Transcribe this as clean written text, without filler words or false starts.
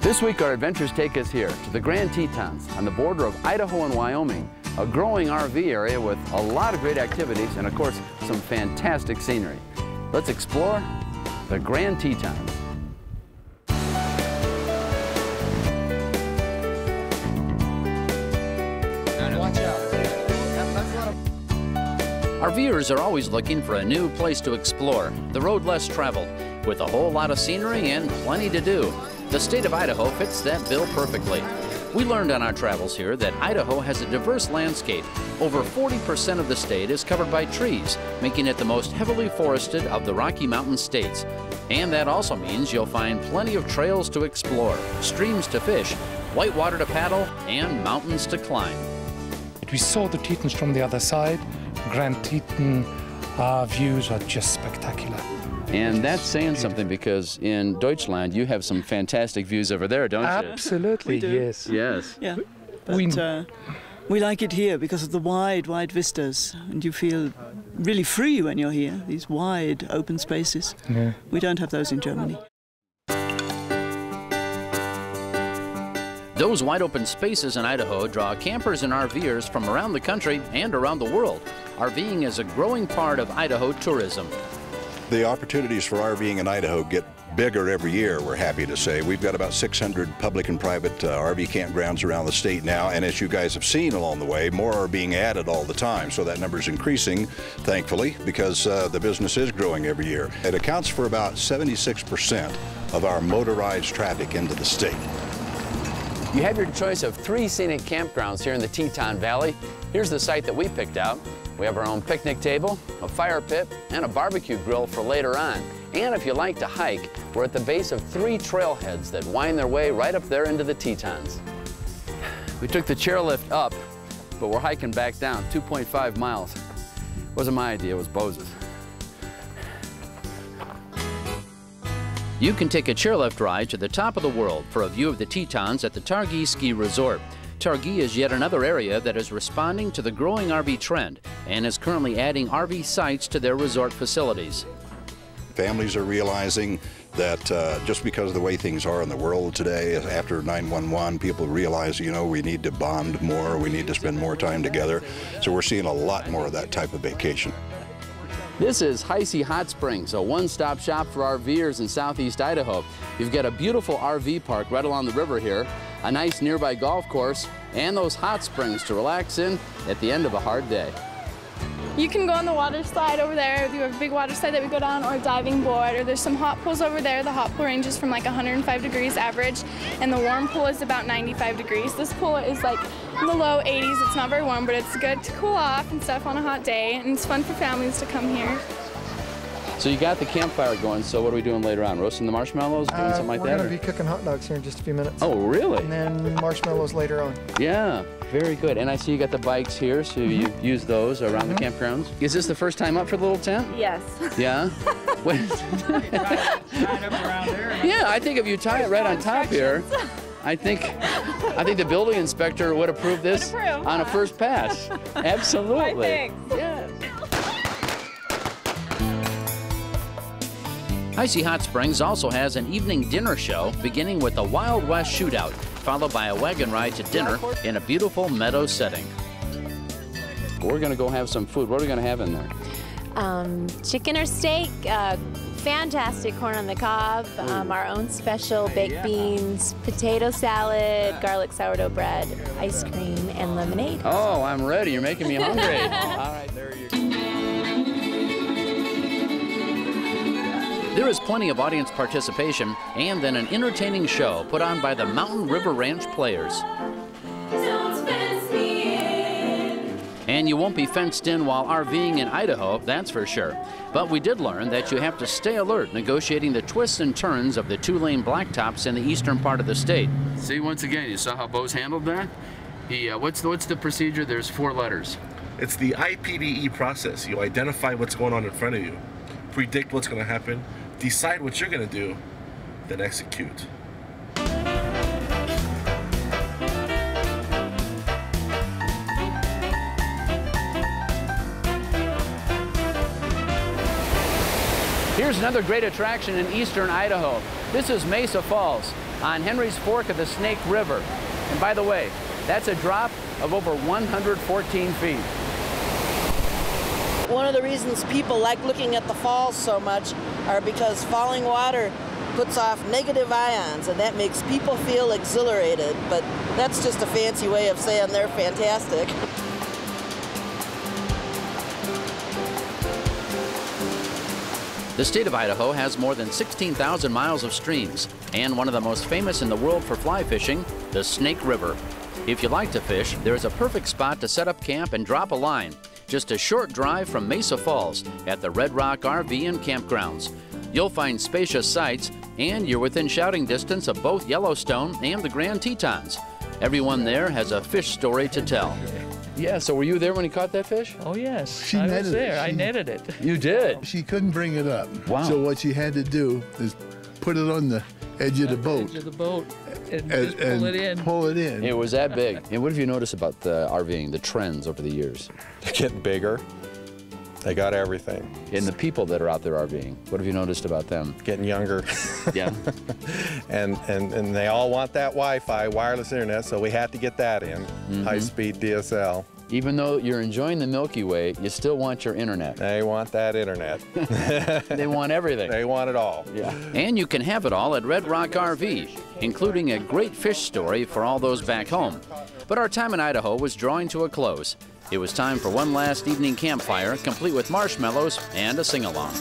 This week our adventures take us here to the Grand Tetons on the border of Idaho and Wyoming, a growing RV area with a lot of great activities and of course some fantastic scenery. Let's explore the Grand Tetons. Watch out. RVers are always looking for a new place to explore, the road less traveled, with a whole lot of scenery and plenty to do. The state of Idaho fits that bill perfectly. We learned on our travels here that Idaho has a diverse landscape. Over 40% of the state is covered by trees, making it the most heavily forested of the Rocky Mountain states. And that also means you'll find plenty of trails to explore, streams to fish, whitewater to paddle, and mountains to climb. We saw the Tetons from the other side. Grand Teton views are just spectacular. And that's saying something because in Deutschland you have some fantastic views over there, don't you? Absolutely, yes. Yes. Yeah, but we like it here because of the wide vistas, and you feel really free when you're here, these wide open spaces. Yeah. We don't have those in Germany. Those wide open spaces in Idaho draw campers and RVers from around the country and around the world. RVing is a growing part of Idaho tourism. The opportunities for RVing in Idaho get bigger every year, we're happy to say. We've got about 600 public and private RV campgrounds around the state now, and as you guys have seen along the way, more are being added all the time. So that number is increasing, thankfully, because the business is growing every year. It accounts for about 76% of our motorized traffic into the state. You have your choice of 3 scenic campgrounds here in the Teton Valley. Here's the site that we picked out. We have our own picnic table, a fire pit, and a barbecue grill for later on. And if you like to hike, we're at the base of 3 trailheads that wind their way right up there into the Tetons. We took the chairlift up, but we're hiking back down 2.5 miles. Wasn't my idea, it was Bose's. You can take a chairlift ride to the top of the world for a view of the Tetons at the Targhee Ski Resort. Targhee is yet another area that is responding to the growing RV trend and is currently adding RV sites to their resort facilities. Families are realizing that just because of the way things are in the world today, after 9/11, people realize, you know, we need to bond more, we need to spend more time together. So we're seeing a lot more of that type of vacation. This is Heisey Hot Springs, a one-stop shop for RVers in southeast Idaho. You've got a beautiful RV park right along the river here, a nice nearby golf course, and those hot springs to relax in at the end of a hard day. You can go on the water slide over there. We have a big water slide that we go down, or a diving board, or there's some hot pools over there. The hot pool ranges from like 105 degrees average, and the warm pool is about 95 degrees. This pool is like in the low 80s. It's not very warm, but it's good to cool off and stuff on a hot day, and it's fun for families to come here. So you got the campfire going, so what are we doing later on? Roasting the marshmallows, doing something like that? We're going to be cooking hot dogs here in just a few minutes. Oh, really? And then marshmallows later on. Yeah, very good. And I see you got the bikes here, so you use those around the campgrounds. Is this the first time up for the little tent? Yes. Yeah? Yeah, I think if you tie it right on top here, I think the building inspector would approve this on a first pass. Absolutely. Yeah. Heisey Hot Springs also has an evening dinner show beginning with a Wild West shootout, followed by a wagon ride to dinner in a beautiful meadow setting. We're going to go have some food. What are we going to have in there? Chicken or steak, fantastic corn on the cob, our own special baked beans, potato salad, garlic sourdough bread, ice cream, and lemonade. Oh, I'm ready. You're making me hungry. All right, there you go. There is plenty of audience participation and then an entertaining show put on by the Mountain River Ranch Players. And you won't be fenced in while RVing in Idaho, that's for sure. But we did learn that you have to stay alert negotiating the twists and turns of the 2-lane blacktops in the eastern part of the state. See, once again, you saw how Bose handled that? What's the procedure? There's 4 letters. It's the IPDE process. You identify what's going on in front of you, predict what's going to happen, decide what you're going to do, then execute. Here's another great attraction in eastern Idaho. This is Mesa Falls on Henry's Fork of the Snake River. And by the way, that's a drop of over 114 feet. One of the reasons people like looking at the falls so much are because falling water puts off negative ions, and that makes people feel exhilarated, but that's just a fancy way of saying they're fantastic. The state of Idaho has more than 16,000 miles of streams, and one of the most famous in the world for fly fishing, the Snake River. If you like to fish, there's a perfect spot to set up camp and drop a line. Just a short drive from Mesa Falls at the Red Rock RV and Campgrounds. You'll find spacious sites, and you're within shouting distance of both Yellowstone and the Grand Tetons. Everyone there has a fish story to tell. Yeah, so were you there when he caught that fish? Oh, yes. She I netted was there. it. I netted it. You did? She couldn't bring it up. Wow. So what she had to do is put it on the edge of the boat. Edge of the boat and just pull it in. Pull it in. It was that big. And what have you noticed about the RVing, the trends over the years? They're getting bigger. They got everything. And the people that are out there RVing, what have you noticed about them? Getting younger. Yeah. and they all want that Wi-Fi, wireless internet, so we had to get that in. High-speed DSL. Even though you're enjoying the Milky Way, you still want your internet. They want that internet. They want everything. They want it all. Yeah. And you can have it all at Red Rock RV, including a great fish story for all those back home. But our time in Idaho was drawing to a close. It was time for one last evening campfire, complete with marshmallows and a sing-along.